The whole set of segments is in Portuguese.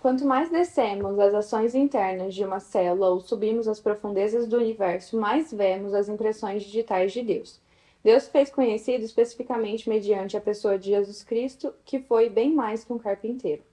Quanto mais descemos as ações internas de uma célula ou subimos as profundezas do universo, mais vemos as impressões digitais de Deus. Deus se fez conhecido especificamente mediante a pessoa de Jesus Cristo, que foi bem mais que um carpinteiro.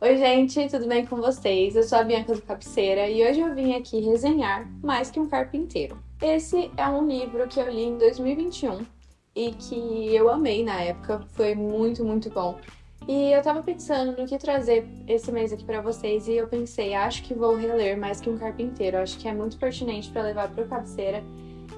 Oi, gente, tudo bem com vocês? Eu sou a Bianca do Cabeceira e hoje eu vim aqui resenhar Mais que um Carpinteiro. Esse é um livro que eu li em 2021 e que eu amei na época, foi muito, muito bom. E eu tava pensando no que trazer esse mês aqui pra vocês e eu pensei, acho que vou reler Mais que um Carpinteiro, acho que é muito pertinente pra levar pro Cabeceira.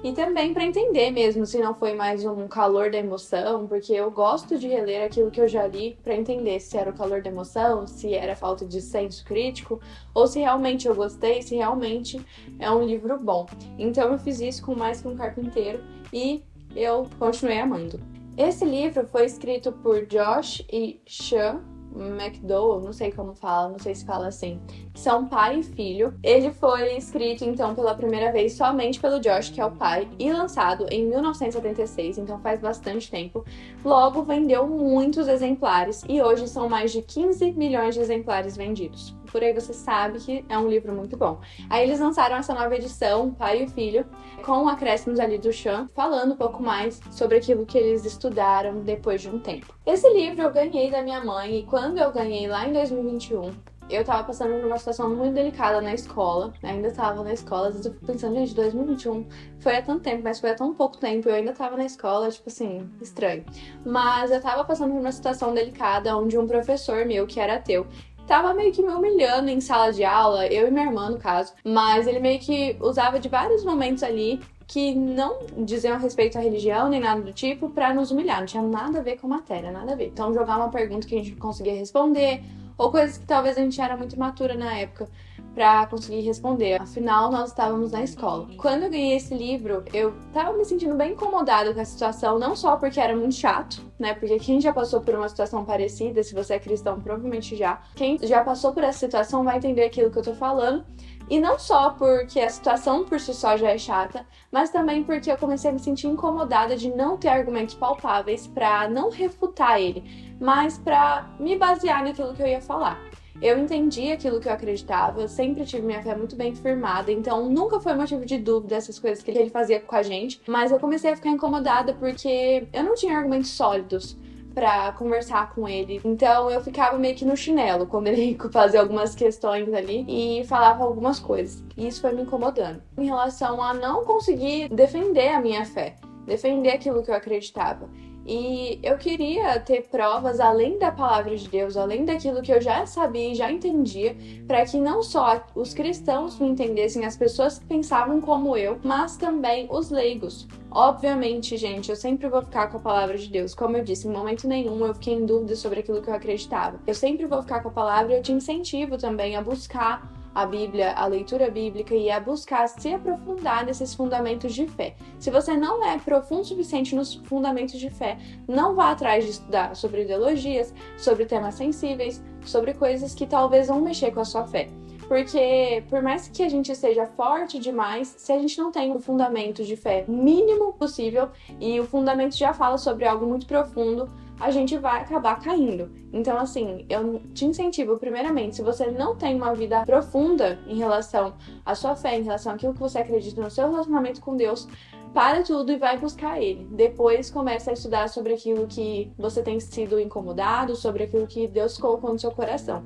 E também para entender mesmo se não foi mais um calor da emoção, porque eu gosto de reler aquilo que eu já li para entender se era o calor da emoção, se era falta de senso crítico, ou se realmente eu gostei, se realmente é um livro bom. Então eu fiz isso com Mais que um Carpinteiro e eu continuei amando. Esse livro foi escrito por Josh e Sean McDowell, não sei como fala, não sei se fala assim, que são pai e filho. Ele foi escrito, então, pela primeira vez somente pelo Josh, que é o pai, e lançado em 1976, então faz bastante tempo. Logo, vendeu muitos exemplares e hoje são mais de 15 milhões de exemplares vendidos. Por aí você sabe que é um livro muito bom. Aí eles lançaram essa nova edição, pai e filho, com acréscimos ali do Sean, falando um pouco mais sobre aquilo que eles estudaram depois de um tempo. Esse livro eu ganhei da minha mãe e quando eu ganhei lá em 2021, eu tava passando por uma situação muito delicada na escola, ainda tava na escola, às vezes eu fico pensando, gente, 2021 foi há tanto tempo, mas foi há tão pouco tempo, eu ainda tava na escola, tipo assim, estranho. Mas eu tava passando por uma situação delicada, onde um professor meu, que era ateu, tava meio que me humilhando em sala de aula, eu e minha irmã, no caso, mas ele meio que usava de vários momentos ali que não diziam respeito à religião nem nada do tipo pra nos humilhar, não tinha nada a ver com a matéria, nada a ver. Então jogar uma pergunta que a gente não conseguia responder, ou coisas que talvez a gente era muito imatura na época pra conseguir responder. Afinal, nós estávamos na escola. Quando eu ganhei esse livro, eu tava me sentindo bem incomodada com a situação, não só porque era muito chato, né? Porque quem já passou por uma situação parecida, se você é cristão, provavelmente já. Quem já passou por essa situação vai entender aquilo que eu tô falando. E não só porque a situação por si só já é chata, mas também porque eu comecei a me sentir incomodada de não ter argumentos palpáveis pra não refutar ele, mas pra me basear naquilo que eu ia falar. Eu entendi aquilo que eu acreditava, eu sempre tive minha fé muito bem firmada, então nunca foi motivo de dúvida essas coisas que ele fazia com a gente, mas eu comecei a ficar incomodada porque eu não tinha argumentos sólidos pra conversar com ele. Então eu ficava meio que no chinelo quando ele fazia algumas questões ali e falava algumas coisas. E isso foi me incomodando. Em relação a não conseguir defender a minha fé, defender aquilo que eu acreditava. E eu queria ter provas além da palavra de Deus, além daquilo que eu já sabia e já entendia, para que não só os cristãos me entendessem, as pessoas que pensavam como eu, mas também os leigos. Obviamente, gente, eu sempre vou ficar com a palavra de Deus. Como eu disse, em momento nenhum eu fiquei em dúvida sobre aquilo que eu acreditava. Eu sempre vou ficar com a palavra e eu te incentivo também a buscar a Bíblia, a leitura bíblica e a buscar se aprofundar nesses fundamentos de fé. Se você não é profundo o suficiente nos fundamentos de fé, não vá atrás de estudar sobre ideologias, sobre temas sensíveis, sobre coisas que talvez vão mexer com a sua fé. Porque, por mais que a gente seja forte demais, se a gente não tem o fundamento de fé mínimo possível, e o fundamento já fala sobre algo muito profundo, a gente vai acabar caindo. Então, assim, eu te incentivo, primeiramente, se você não tem uma vida profunda em relação à sua fé, em relação àquilo que você acredita no seu relacionamento com Deus, para tudo e vai buscar ele. Depois começa a estudar sobre aquilo que você tem sido incomodado, sobre aquilo que Deus colocou no seu coração.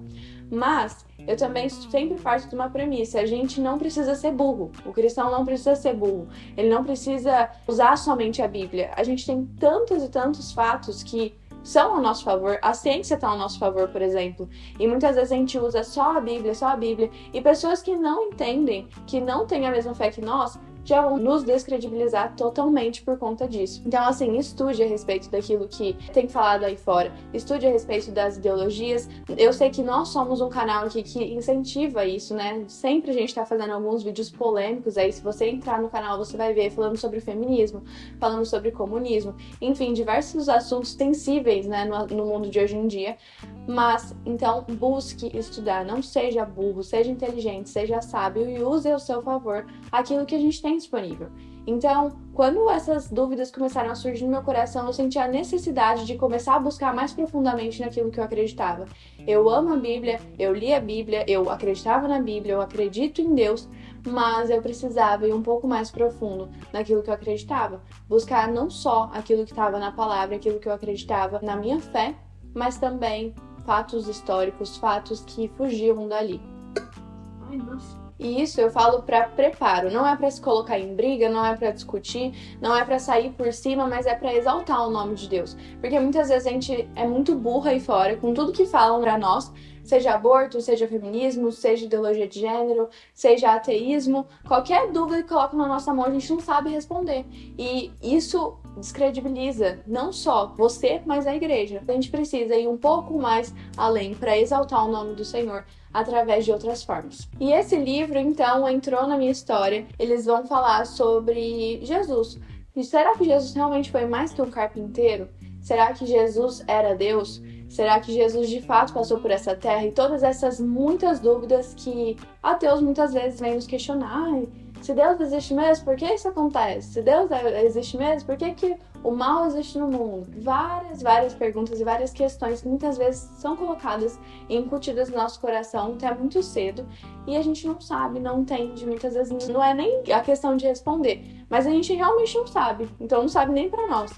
Mas eu também sempre parto de uma premissa: a gente não precisa ser burro. O cristão não precisa ser burro. Ele não precisa usar somente a Bíblia. A gente tem tantos e tantos fatos que são ao nosso favor. A ciência está ao nosso favor, por exemplo. E muitas vezes a gente usa só a Bíblia. E pessoas que não entendem, que não têm a mesma fé que nós, já vão nos descredibilizar totalmente por conta disso. Então, assim, estude a respeito daquilo que tem falado aí fora, estude a respeito das ideologias. Eu sei que nós somos um canal aqui que incentiva isso, né? Sempre a gente tá fazendo alguns vídeos polêmicos aí. Se você entrar no canal, você vai ver falando sobre feminismo, falando sobre comunismo, enfim, diversos assuntos sensíveis, né, no mundo de hoje em dia. Mas, então, busque estudar, não seja burro, seja inteligente, seja sábio e use ao seu favor aquilo que a gente tem disponível. Então, quando essas dúvidas começaram a surgir no meu coração, eu senti a necessidade de começar a buscar mais profundamente naquilo que eu acreditava. Eu amo a Bíblia, eu li a Bíblia, eu acreditava na Bíblia, eu acredito em Deus, mas eu precisava ir um pouco mais profundo naquilo que eu acreditava. Buscar não só aquilo que estava na palavra, aquilo que eu acreditava na minha fé, mas também fatos históricos, fatos que fugiam dali. Ai, nossa. E isso eu falo para preparo, não é para se colocar em briga, não é para discutir, não é para sair por cima, mas é para exaltar o nome de Deus. Porque muitas vezes a gente é muito burra aí fora com tudo que falam para nós, seja aborto, seja feminismo, seja ideologia de gênero, seja ateísmo, qualquer dúvida que colocam na nossa mão a gente não sabe responder. E isso descredibiliza não só você, mas a igreja. A gente precisa ir um pouco mais além para exaltar o nome do Senhor através de outras formas. E esse livro, então, entrou na minha história. Eles vão falar sobre Jesus. E será que Jesus realmente foi mais que um carpinteiro? Será que Jesus era Deus? Será que Jesus de fato passou por essa terra? E todas essas muitas dúvidas que ateus muitas vezes vêm nos questionar. Se Deus existe mesmo, por que isso acontece? Se Deus existe mesmo, por que o mal existe no mundo? Várias perguntas e várias questões que muitas vezes são colocadas e incutidas no nosso coração até muito cedo e a gente não sabe, não entende, muitas vezes não é nem a questão de responder, mas a gente realmente não sabe, então não sabe nem pra nós.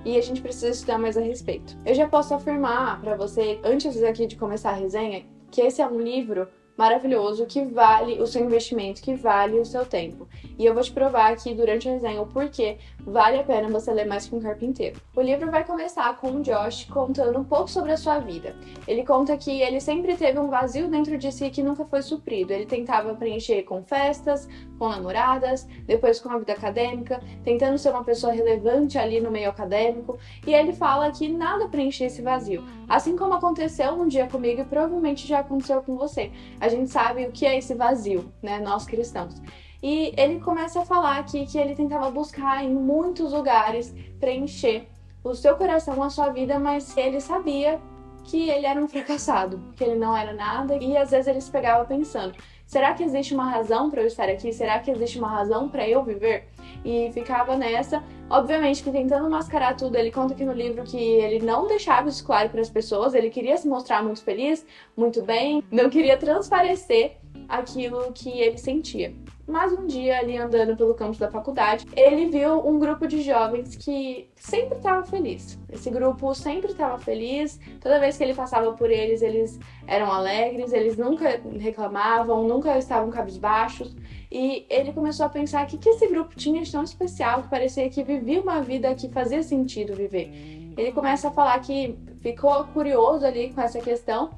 E a gente precisa estudar mais a respeito. Eu já posso afirmar pra você, antes aqui de começar a resenha, que esse é um livro maravilhoso, que vale o seu investimento, que vale o seu tempo. E eu vou te provar aqui durante a resenha o porquê vale a pena você ler Mais que um Carpinteiro. O livro vai começar com o Josh contando um pouco sobre a sua vida. Ele conta que ele sempre teve um vazio dentro de si que nunca foi suprido. Ele tentava preencher com festas, com namoradas, depois com a vida acadêmica, tentando ser uma pessoa relevante ali no meio acadêmico, e ele fala que nada preenchia esse vazio. Assim como aconteceu um dia comigo e provavelmente já aconteceu com você. A gente sabe o que é esse vazio, né, nós cristãos. E ele começa a falar aqui que ele tentava buscar em muitos lugares preencher o seu coração, a sua vida, mas ele sabia que ele era um fracassado, que ele não era nada, e às vezes ele se pegava pensando: será que existe uma razão para eu estar aqui? Será que existe uma razão para eu viver? E ficava nessa, obviamente que tentando mascarar tudo. Ele conta aqui no livro que ele não deixava isso claro para as pessoas, ele queria se mostrar muito feliz, muito bem, não queria transparecer aquilo que ele sentia. Mas um dia, ali andando pelo campus da faculdade, ele viu um grupo de jovens que sempre estava feliz. Esse grupo sempre estava feliz, toda vez que ele passava por eles, eles eram alegres, eles nunca reclamavam, nunca estavam cabisbaixos. E ele começou a pensar que esse grupo tinha de tão especial, que parecia que vivia uma vida que fazia sentido viver. Ele começa a falar que ficou curioso ali com essa questão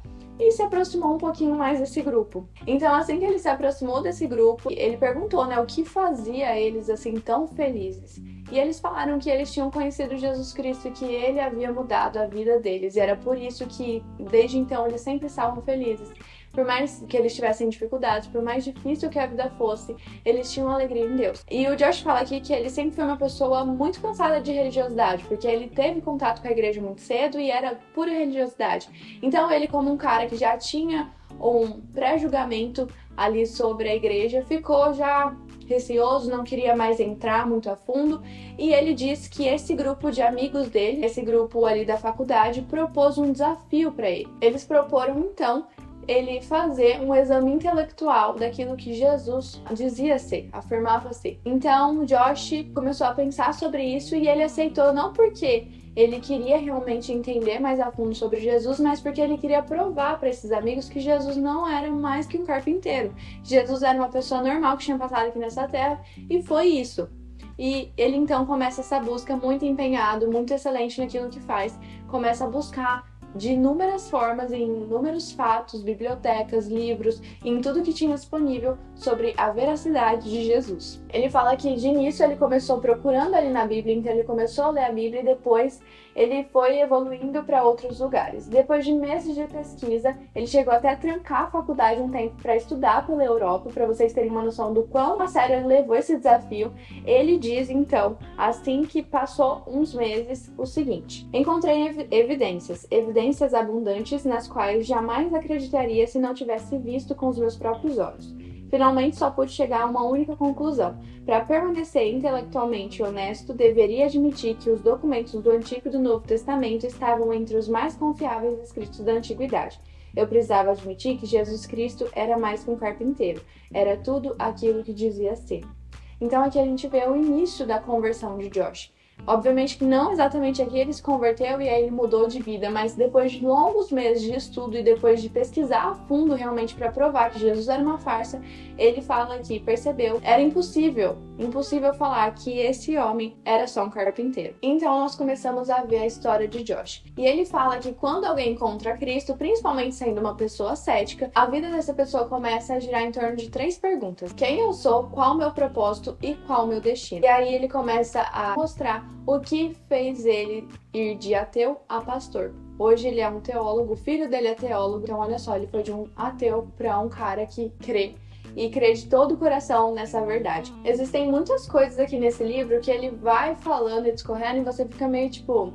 e se aproximou um pouquinho mais desse grupo. Então, assim que ele se aproximou desse grupo, ele perguntou, né, o que fazia eles assim tão felizes. E eles falaram que eles tinham conhecido Jesus Cristo e que ele havia mudado a vida deles. E era por isso que, desde então, eles sempre estavam felizes. Por mais que eles tivessem dificuldades, por mais difícil que a vida fosse, eles tinham alegria em Deus. E o Josh fala aqui que ele sempre foi uma pessoa muito cansada de religiosidade, porque ele teve contato com a igreja muito cedo e era pura religiosidade. Então ele, como um cara que já tinha um pré-julgamento ali sobre a igreja, ficou já receoso, não queria mais entrar muito a fundo, e ele disse que esse grupo de amigos dele, esse grupo ali da faculdade, propôs um desafio para ele. Eles proporam, então, ele fazer um exame intelectual daquilo que Jesus dizia ser, afirmava ser. Então, Josh começou a pensar sobre isso e ele aceitou, não porque ele queria realmente entender mais a fundo sobre Jesus, mas porque ele queria provar para esses amigos que Jesus não era mais que um carpinteiro. Jesus era uma pessoa normal que tinha passado aqui nessa terra e foi isso. E ele então começa essa busca muito empenhado, muito excelente naquilo que faz, começa a buscar de inúmeras formas, em inúmeros fatos, bibliotecas, livros, em tudo que tinha disponível sobre a veracidade de Jesus. Ele fala que de início ele começou procurando ali na Bíblia, então ele começou a ler a Bíblia e depois ele foi evoluindo para outros lugares. Depois de meses de pesquisa, ele chegou até a trancar a faculdade um tempo para estudar pela Europa, para vocês terem uma noção do quão a sério ele levou esse desafio. Ele diz então, assim que passou uns meses, o seguinte: encontrei evidências abundantes nas quais jamais acreditaria se não tivesse visto com os meus próprios olhos. Finalmente só pude chegar a uma única conclusão. Para permanecer intelectualmente honesto, deveria admitir que os documentos do Antigo e do Novo Testamento estavam entre os mais confiáveis escritos da Antiguidade. Eu precisava admitir que Jesus Cristo era mais que um carpinteiro. Era tudo aquilo que dizia ser. Então aqui a gente vê o início da conversão de Josh. Obviamente que não exatamente aqui ele se converteu e aí ele mudou de vida, mas depois de longos meses de estudo e depois de pesquisar a fundo realmente para provar que Jesus era uma farsa, ele fala que percebeu, era impossível falar que esse homem era só um carpinteiro. Então nós começamos a ver a história de Josh. E ele fala que quando alguém encontra Cristo, principalmente sendo uma pessoa cética, a vida dessa pessoa começa a girar em torno de 3 perguntas: quem eu sou, qual o meu propósito e qual o meu destino. E aí ele começa a mostrar o que fez ele ir de ateu a pastor. Hoje ele é um teólogo, o filho dele é teólogo, então olha só, ele foi de um ateu para um cara que crê e crê de todo o coração nessa verdade. Existem muitas coisas aqui nesse livro que ele vai falando e discorrendo e você fica meio tipo,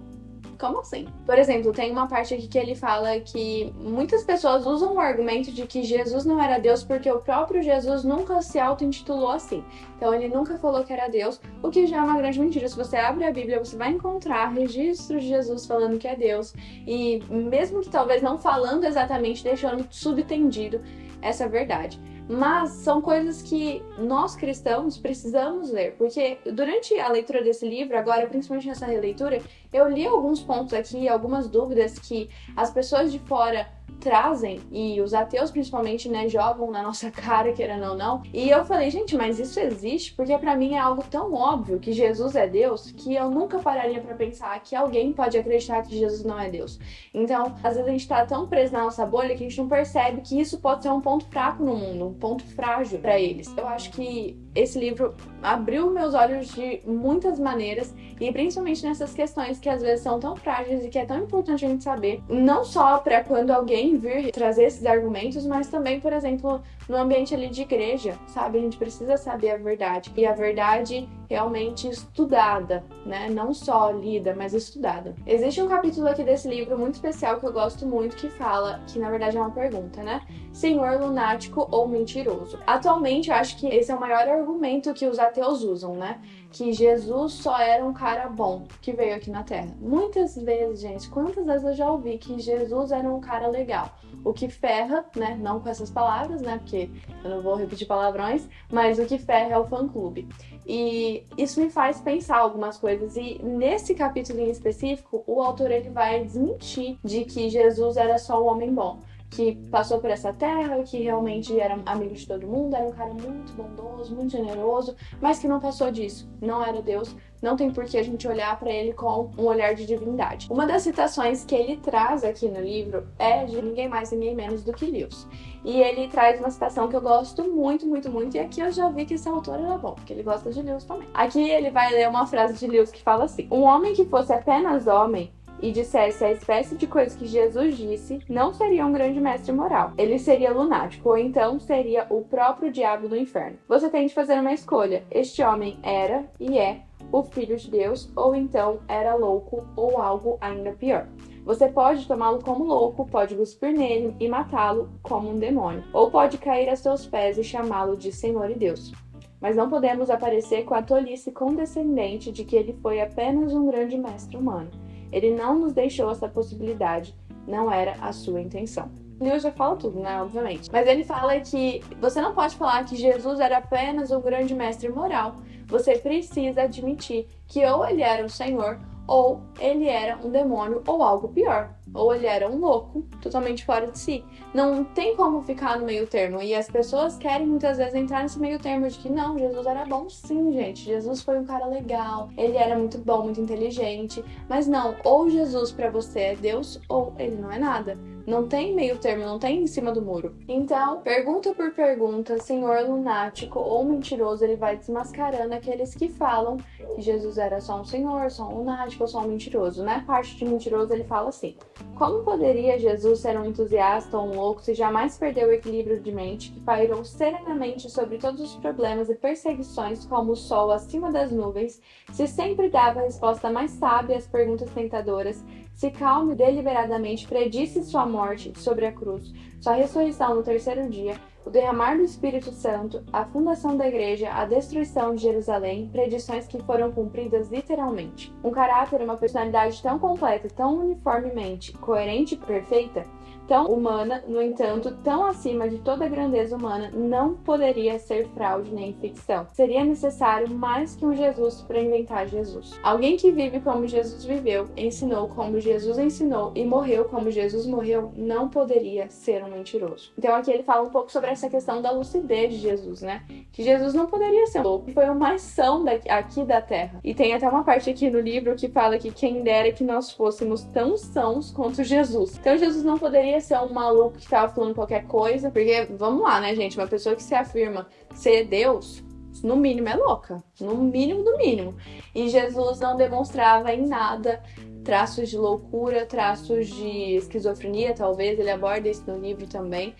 como assim? Por exemplo, tem uma parte aqui que ele fala que muitas pessoas usam o argumento de que Jesus não era Deus porque o próprio Jesus nunca se auto-intitulou assim. Então ele nunca falou que era Deus, o que já é uma grande mentira. Se você abre a Bíblia, você vai encontrar registros de Jesus falando que é Deus, e mesmo que talvez não falando exatamente, deixando subtendido essa verdade. Mas são coisas que nós cristãos precisamos ler, porque durante a leitura desse livro, agora principalmente nessa releitura, eu li alguns pontos aqui, algumas dúvidas que as pessoas de fora trazem, e os ateus principalmente, né, jogam na nossa cara, querendo ou não. E eu falei, gente, mas isso existe? Porque pra mim é algo tão óbvio que Jesus é Deus, que eu nunca pararia pra pensar que alguém pode acreditar que Jesus não é Deus. Então, às vezes a gente tá tão preso na nossa bolha que a gente não percebe que isso pode ser um ponto fraco no mundo, um ponto frágil pra eles. Eu acho que esse livro abriu meus olhos de muitas maneiras, e principalmente nessas questões que às vezes são tão frágeis e que é tão importante a gente saber, não só pra quando alguém vir trazer esses argumentos, mas também, por exemplo, no ambiente ali de igreja, sabe? A gente precisa saber a verdade, e a verdade realmente estudada, né? Não só lida, mas estudada. Existe um capítulo aqui desse livro muito especial que eu gosto muito, que fala, que na verdade é uma pergunta, né? Senhor lunático ou mentiroso? Atualmente, eu acho que esse é o maior argumento que os ateus usam, né? Que Jesus só era um cara bom que veio aqui na Terra. Muitas vezes, gente, quantas vezes eu já ouvi que Jesus era um cara legal? O que ferra, né? Não com essas palavras, né? Porque eu não vou repetir palavrões, mas o que ferra é o fã-clube. E isso me faz pensar algumas coisas. E nesse capítulo em específico, o autor ele vai desmentir de que Jesus era só um homem bom, que passou por essa terra, que realmente era amigo de todo mundo, era um cara muito bondoso, muito generoso, mas que não passou disso, não era Deus. Não tem por que a gente olhar para ele com um olhar de divindade. Uma das citações que ele traz aqui no livro é de ninguém mais, ninguém menos do que Lewis. E ele traz uma citação que eu gosto muito, muito, muito, e aqui eu já vi que esse autor era bom, porque ele gosta de Lewis também. Aqui ele vai ler uma frase de Lewis que fala assim: um homem que fosse apenas homem e dissesse a espécie de coisas que Jesus disse, não seria um grande mestre moral. Ele seria lunático, ou então seria o próprio diabo do inferno. Você tem de fazer uma escolha. Este homem era e é o Filho de Deus, ou então era louco, ou algo ainda pior. Você pode tomá-lo como louco, pode cuspir nele e matá-lo como um demônio, ou pode cair a seus pés e chamá-lo de Senhor e Deus. Mas não podemos aparecer com a tolice condescendente de que ele foi apenas um grande mestre humano. Ele não nos deixou essa possibilidade, não era a sua intenção. Lewis já fala tudo, né, obviamente. Mas ele fala que você não pode falar que Jesus era apenas um grande mestre moral. Você precisa admitir que ou ele era o Senhor, ou ele era um demônio ou algo pior, ou ele era um louco totalmente fora de si. Não tem como ficar no meio termo, e as pessoas querem muitas vezes entrar nesse meio termo de que não, Jesus era bom sim, gente, Jesus foi um cara legal, ele era muito bom, muito inteligente, mas não, ou Jesus pra você é Deus ou ele não é nada. Não tem meio termo, não tem em cima do muro. Então, pergunta por pergunta, senhor lunático ou mentiroso, ele vai desmascarando aqueles que falam que Jesus era só um senhor, só um lunático ou só um mentiroso. Na parte de mentiroso ele fala assim: como poderia Jesus ser um entusiasta ou um louco se jamais perdeu o equilíbrio de mente, que pairou serenamente sobre todos os problemas e perseguições como o sol acima das nuvens, se sempre dava a resposta mais sábia às perguntas tentadoras, se calmo e deliberadamente predisse sua morte sobre a cruz, sua ressurreição no terceiro dia, o derramar do Espírito Santo, a fundação da igreja, a destruição de Jerusalém, predições que foram cumpridas literalmente. Um caráter e uma personalidade tão completa, tão uniformemente coerente e perfeita, tão humana, no entanto, tão acima de toda a grandeza humana, não poderia ser fraude nem ficção. Seria necessário mais que um Jesus para inventar Jesus. Alguém que vive como Jesus viveu, ensinou como Jesus ensinou e morreu como Jesus morreu, não poderia ser um mentiroso. Então aqui ele fala um pouco sobre essa questão da lucidez de Jesus, né? Que Jesus não poderia ser um louco, foi uma ação aqui da Terra. E tem até uma parte aqui no livro que fala que quem dera que nós fôssemos tão sãos quanto Jesus. Então Jesus não poderia ser um maluco que tava falando qualquer coisa, porque, vamos lá, né, gente? Uma pessoa que se afirma ser Deus, no mínimo é louca. No mínimo do mínimo. E Jesus não demonstrava em nada traços de loucura, traços de esquizofrenia, talvez, ele aborda isso no livro também.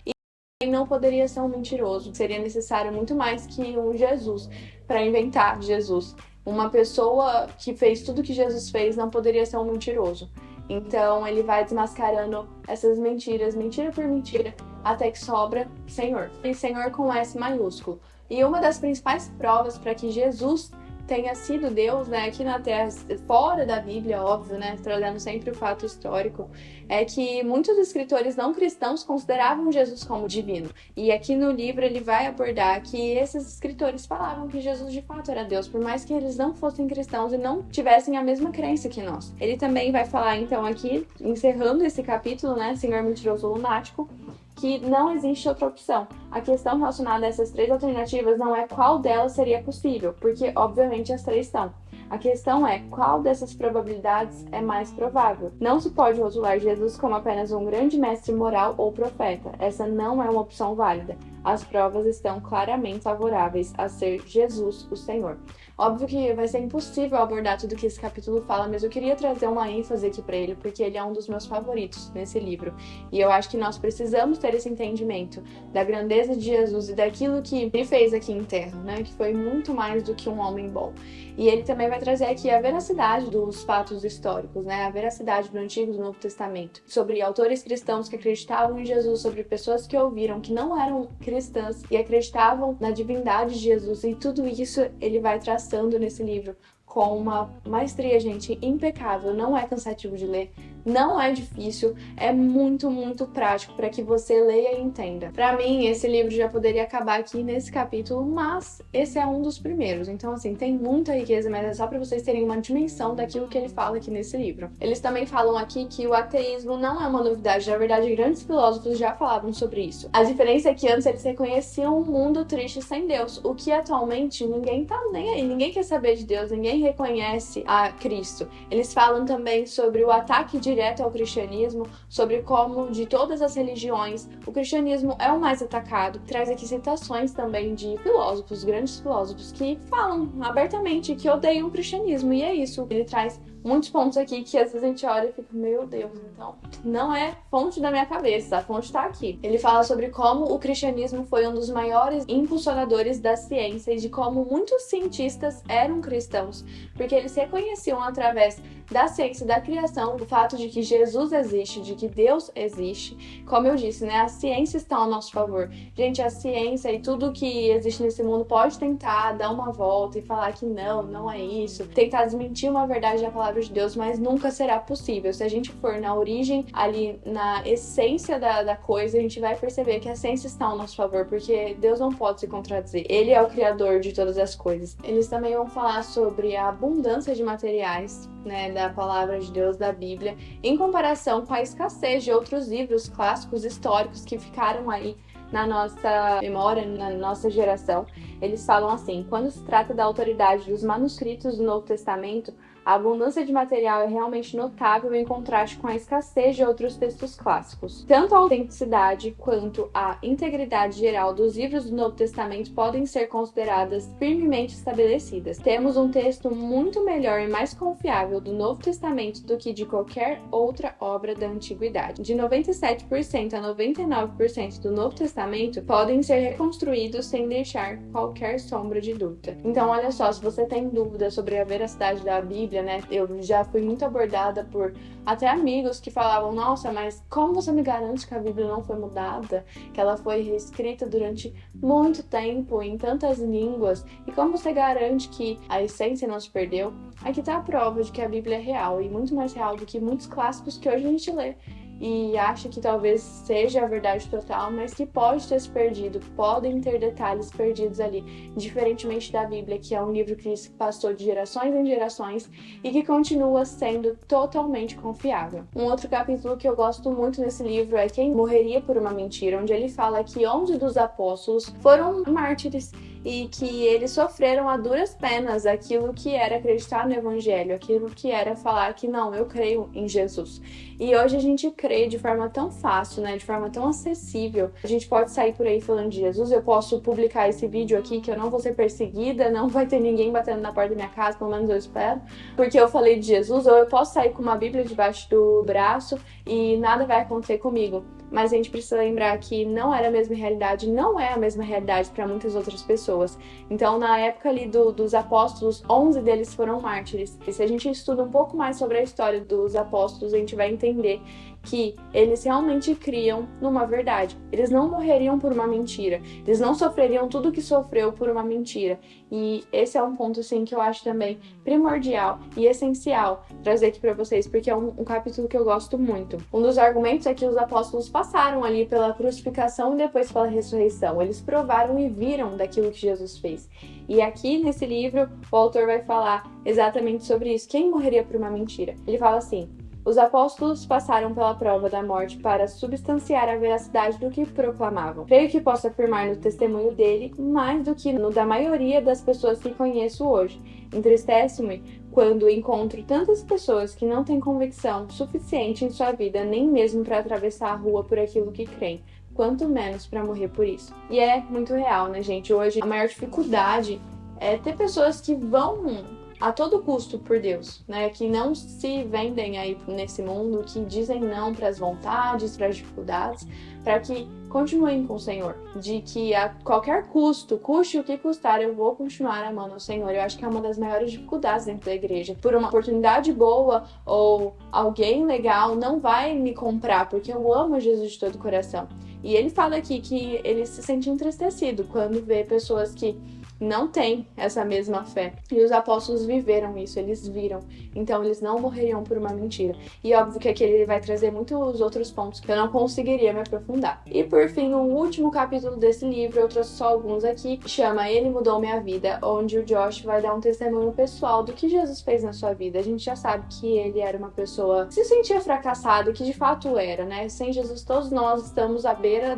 E não poderia ser um mentiroso. Seria necessário muito mais que um Jesus para inventar Jesus. Uma pessoa que fez tudo que Jesus fez não poderia ser um mentiroso. Então ele vai desmascarando essas mentiras, mentira por mentira, até que sobra Senhor. E Senhor com S maiúsculo. E uma das principais provas para que Jesus tenha sido Deus, né, aqui na Terra, fora da Bíblia, óbvio, né, trazendo sempre o fato histórico, é que muitos escritores não cristãos consideravam Jesus como divino. E aqui no livro ele vai abordar que esses escritores falavam que Jesus de fato era Deus, por mais que eles não fossem cristãos e não tivessem a mesma crença que nós. Ele também vai falar, então, aqui, encerrando esse capítulo, né, Senhor Mentiroso Lunático, que não existe outra opção. A questão relacionada a essas três alternativas não é qual delas seria possível, porque obviamente as três são. A questão é qual dessas probabilidades é mais provável. Não se pode rotular Jesus como apenas um grande mestre moral ou profeta. Essa não é uma opção válida. As provas estão claramente favoráveis a ser Jesus o Senhor. Óbvio que vai ser impossível abordar tudo que esse capítulo fala, mas eu queria trazer uma ênfase aqui para ele, porque ele é um dos meus favoritos nesse livro. E eu acho que nós precisamos ter esse entendimento da grandeza de Jesus e daquilo que ele fez aqui em terra, né? Que foi muito mais do que um homem bom. E ele também vai trazer aqui a veracidade dos fatos históricos, né? A veracidade do Antigo e do Novo Testamento. Sobre autores cristãos que acreditavam em Jesus, sobre pessoas que ouviram, que não eram cristãs e acreditavam na divindade de Jesus. E tudo isso ele vai traçando nesse livro com uma maestria, gente, impecável. Não é cansativo de ler, não é difícil, é muito, muito prático para que você leia e entenda. Para mim, esse livro já poderia acabar aqui nesse capítulo, mas esse é um dos primeiros. Então, assim, tem muita riqueza, mas é só para vocês terem uma dimensão daquilo que ele fala aqui nesse livro. Eles também falam aqui que o ateísmo não é uma novidade. Na verdade, grandes filósofos já falavam sobre isso. A diferença é que antes eles reconheciam um mundo triste sem Deus, o que atualmente ninguém tá nem aí, ninguém quer saber de Deus, ninguém reconhece a Cristo. Eles falam também sobre o ataque direto ao cristianismo, sobre como de todas as religiões o cristianismo é o mais atacado. Traz aqui citações também de filósofos, grandes filósofos, que falam abertamente que odeiam o cristianismo, e é isso. Ele traz muitos pontos aqui que às vezes a gente olha e fica, meu Deus, então não é fonte da minha cabeça, a fonte tá aqui. Ele fala sobre como o cristianismo foi um dos maiores impulsionadores da ciência e de como muitos cientistas eram cristãos, porque eles reconheciam através da ciência, da criação, o fato de que Jesus existe, de que Deus existe. Como eu disse, né, a ciência está ao nosso favor. Gente, a ciência e tudo que existe nesse mundo pode tentar dar uma volta e falar que não é isso, tentar desmentir uma verdade da palavra palavra de Deus, mas nunca será possível. Se a gente for na origem, ali na essência da coisa, a gente vai perceber que a essência está ao nosso favor, porque Deus não pode se contradizer. Ele é o criador de todas as coisas. Eles também vão falar sobre a abundância de materiais, né, da palavra de Deus, da Bíblia, em comparação com a escassez de outros livros clássicos históricos que ficaram aí na nossa memória, na nossa geração. Eles falam assim: quando se trata da autoridade dos manuscritos do Novo Testamento, a abundância de material é realmente notável em contraste com a escassez de outros textos clássicos. Tanto a autenticidade quanto a integridade geral dos livros do Novo Testamento podem ser consideradas firmemente estabelecidas. Temos um texto muito melhor e mais confiável do Novo Testamento do que de qualquer outra obra da Antiguidade. De 97% a 99% do Novo Testamento podem ser reconstruídos sem deixar qualquer sombra de dúvida. Então, olha só, se você tem dúvida sobre a veracidade da Bíblia, né? Eu já fui muito abordada por até amigos que falavam: nossa, mas como você me garante que a Bíblia não foi mudada? Que ela foi reescrita durante muito tempo, em tantas línguas? E como você garante que a essência não se perdeu? Aqui está a prova de que a Bíblia é real, e muito mais real do que muitos clássicos que hoje a gente lê e acha que talvez seja a verdade total, mas que pode ter se perdido, podem ter detalhes perdidos ali, diferentemente da Bíblia, que é um livro que se passou de gerações em gerações e que continua sendo totalmente confiável. Um outro capítulo que eu gosto muito nesse livro é Quem Morreria por uma Mentira, onde ele fala que 11 dos apóstolos foram mártires e que eles sofreram a duras penas aquilo que era acreditar no Evangelho, aquilo que era falar que não, eu creio em Jesus. E hoje a gente crê de forma tão fácil, né, de forma tão acessível. A gente pode sair por aí falando de Jesus, eu posso publicar esse vídeo aqui que eu não vou ser perseguida, não vai ter ninguém batendo na porta da minha casa, pelo menos eu espero, porque eu falei de Jesus, ou eu posso sair com uma Bíblia debaixo do braço e nada vai acontecer comigo. Mas a gente precisa lembrar que não era a mesma realidade, não é a mesma realidade para muitas outras pessoas. Então, na época ali dos apóstolos, 11 deles foram mártires. E se a gente estuda um pouco mais sobre a história dos apóstolos, a gente vai entender que eles realmente criam numa verdade. Eles não morreriam por uma mentira. Eles não sofreriam tudo que sofreu por uma mentira. E esse é um ponto, assim, que eu acho também primordial e essencial trazer aqui para vocês, porque é um capítulo que eu gosto muito. Um dos argumentos é que os apóstolos passaram ali pela crucificação e depois pela ressurreição. Eles provaram e viram daquilo que Jesus fez. E aqui nesse livro, o autor vai falar exatamente sobre isso. Quem morreria por uma mentira? Ele fala assim: os apóstolos passaram pela prova da morte para substanciar a veracidade do que proclamavam. Creio que posso afirmar no testemunho dele mais do que no da maioria das pessoas que conheço hoje. Entristece-me quando encontro tantas pessoas que não têm convicção suficiente em sua vida nem mesmo para atravessar a rua por aquilo que creem, quanto menos para morrer por isso. E é muito real, né, gente? Hoje a maior dificuldade é ter pessoas que vão a todo custo por Deus, né? Que não se vendem aí nesse mundo, que dizem não para as vontades, para as dificuldades, para que continuem com o Senhor. De que a qualquer custo, custe o que custar, eu vou continuar amando o Senhor. Eu acho que é uma das maiores dificuldades dentro da igreja. Por uma oportunidade boa ou alguém legal não vai me comprar, porque eu amo Jesus de todo o coração. E ele fala aqui que ele se sente entristecido quando vê pessoas que não têm essa mesma fé. E os apóstolos viveram isso, eles viram. Então eles não morreriam por uma mentira. E óbvio que aqui ele vai trazer muitos outros pontos que eu não conseguiria me aprofundar. E por fim, o último capítulo desse livro, eu trouxe só alguns aqui, chama Ele Mudou Minha Vida, onde o Josh vai dar um testemunho pessoal do que Jesus fez na sua vida. A gente já sabe que ele era uma pessoa que se sentia fracassado, que de fato era, né? Sem Jesus todos nós estamos à beira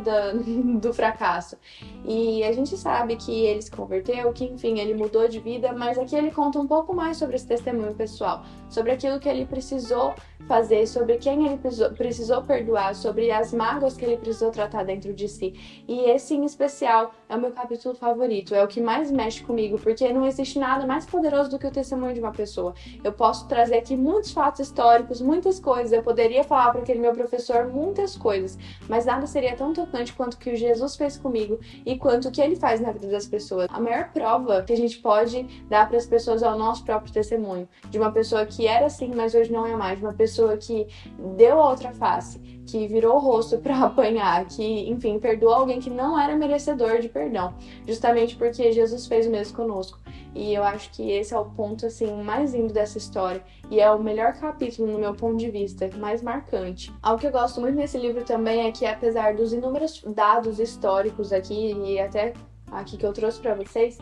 do fracasso. E a gente sabe que ele se converteu, que enfim, ele mudou de vida, mas aqui ele conta um pouco mais sobre esse testemunho pessoal, sobre aquilo que ele precisou fazer, sobre quem ele precisou perdoar, sobre as mágoas que ele precisou tratar dentro de si. E esse em especial é o meu capítulo favorito, é o que mais mexe comigo, porque não existe nada mais poderoso do que o testemunho de uma pessoa. Eu posso trazer aqui muitos fatos históricos, muitas coisas, eu poderia falar para aquele meu professor muitas coisas, mas nada seria tão tocante quanto o que o Jesus fez comigo e quanto o que ele faz na vida das pessoas. A maior prova que a gente pode dar para as pessoas é o nosso próprio testemunho, de uma pessoa que era assim, mas hoje não é mais, de uma pessoa que deu a outra face, que virou o rosto para apanhar, que, enfim, perdoou alguém que não era merecedor de perdão, justamente porque Jesus fez o mesmo conosco. E eu acho que esse é o ponto, assim, mais lindo dessa história. E é o melhor capítulo, no meu ponto de vista, mais marcante. Algo que eu gosto muito nesse livro também é que, apesar dos inúmeros dados históricos aqui, e até aqui que eu trouxe para vocês,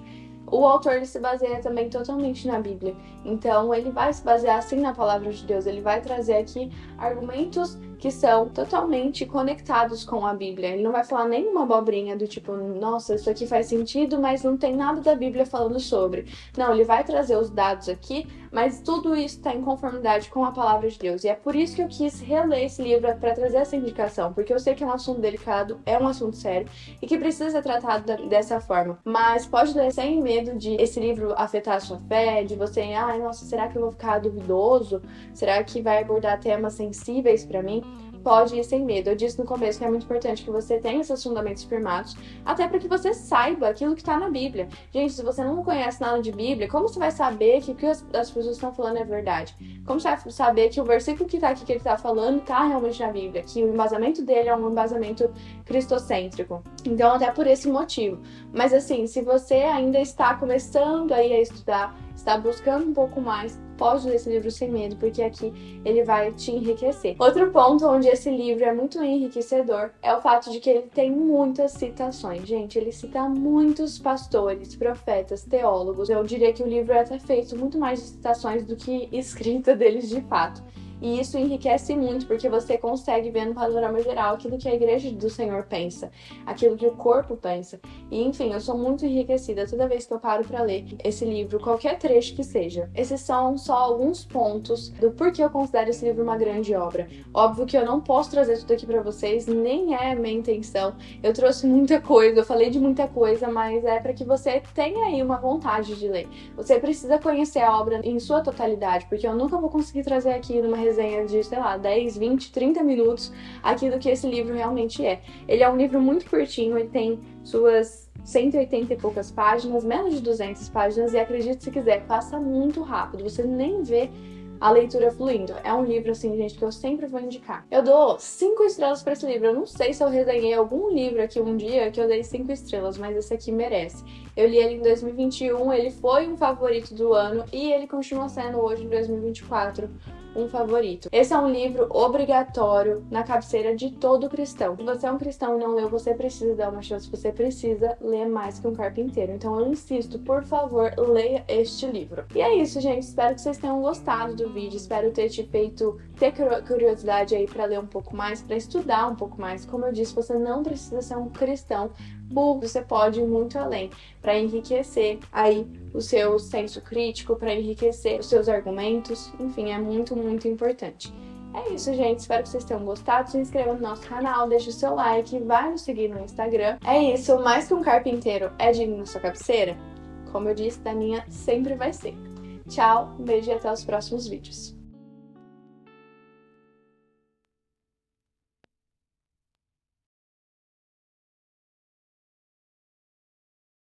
o autor ele se baseia também totalmente na Bíblia. Então ele vai se basear sim na palavra de Deus, ele vai trazer aqui argumentos que são totalmente conectados com a Bíblia. Ele não vai falar nenhuma abobrinha do tipo, nossa, isso aqui faz sentido, mas não tem nada da Bíblia falando sobre. Não, ele vai trazer os dados aqui, mas tudo isso está em conformidade com a palavra de Deus. E é por isso que eu quis reler esse livro para trazer essa indicação, porque eu sei que é um assunto delicado, é um assunto sério e que precisa ser tratado dessa forma. Mas pode ler sem medo de esse livro afetar a sua fé, de você, ai, nossa, será que eu vou ficar duvidoso? Será que vai abordar temas sensíveis para mim? Pode ir sem medo. Eu disse no começo que é muito importante que você tenha esses fundamentos firmados, até para que você saiba aquilo que está na Bíblia. Gente, se você não conhece nada de Bíblia, como você vai saber que o que as pessoas estão falando é verdade? Como você vai saber que o versículo que está aqui, que ele está falando, está realmente na Bíblia? Que o embasamento dele é um embasamento cristocêntrico. Então, até por esse motivo. Mas assim, se você ainda está começando aí a estudar, está buscando um pouco mais, pode ler esse livro sem medo, porque aqui ele vai te enriquecer. Outro ponto onde esse livro é muito enriquecedor é o fato de que ele tem muitas citações. Gente, ele cita muitos pastores, profetas, teólogos. Eu diria que o livro é até feito muito mais de citações do que escrita deles de fato. E isso enriquece muito, porque você consegue ver no panorama geral aquilo que a Igreja do Senhor pensa, aquilo que o corpo pensa. E, enfim, eu sou muito enriquecida toda vez que eu paro para ler esse livro, qualquer trecho que seja. Esses são só alguns pontos do porquê eu considero esse livro uma grande obra. Óbvio que eu não posso trazer tudo aqui para vocês, nem é a minha intenção. Eu trouxe muita coisa, eu falei de muita coisa, mas é para que você tenha aí uma vontade de ler. Você precisa conhecer a obra em sua totalidade, porque eu nunca vou conseguir trazer aqui numa resenha de, sei lá, 10, 20, 30 minutos aquilo que esse livro realmente é. Ele é um livro muito curtinho, ele tem suas 180 e poucas páginas, menos de 200 páginas, e acredite se quiser, passa muito rápido, você nem vê a leitura fluindo. É um livro, assim, gente, que eu sempre vou indicar. Eu dou 5 estrelas para esse livro. Eu não sei se eu resenhei algum livro aqui um dia que eu dei 5 estrelas, mas esse aqui merece. Eu li ele em 2021, ele foi um favorito do ano e ele continua sendo hoje, em 2024, um favorito. Esse é um livro obrigatório na cabeceira de todo cristão. Se você é um cristão e não leu, você precisa dar uma chance, você precisa ler Mais que um Carpinteiro. Então eu insisto, por favor, leia este livro. E é isso, gente. Espero que vocês tenham gostado do vídeo. Espero ter te feito ter curiosidade aí para ler um pouco mais, para estudar um pouco mais. Como eu disse, você não precisa ser um cristão burro, você pode ir muito além para enriquecer aí o seu senso crítico, para enriquecer os seus argumentos. Enfim, é muito, muito importante. É isso, gente. Espero que vocês tenham gostado. Se inscreva no nosso canal, deixe o seu like, vai nos seguir no Instagram. É isso. Mais que um carpinteiro é digno na sua cabeceira? Como eu disse, da minha sempre vai ser. Tchau, um beijo e até os próximos vídeos.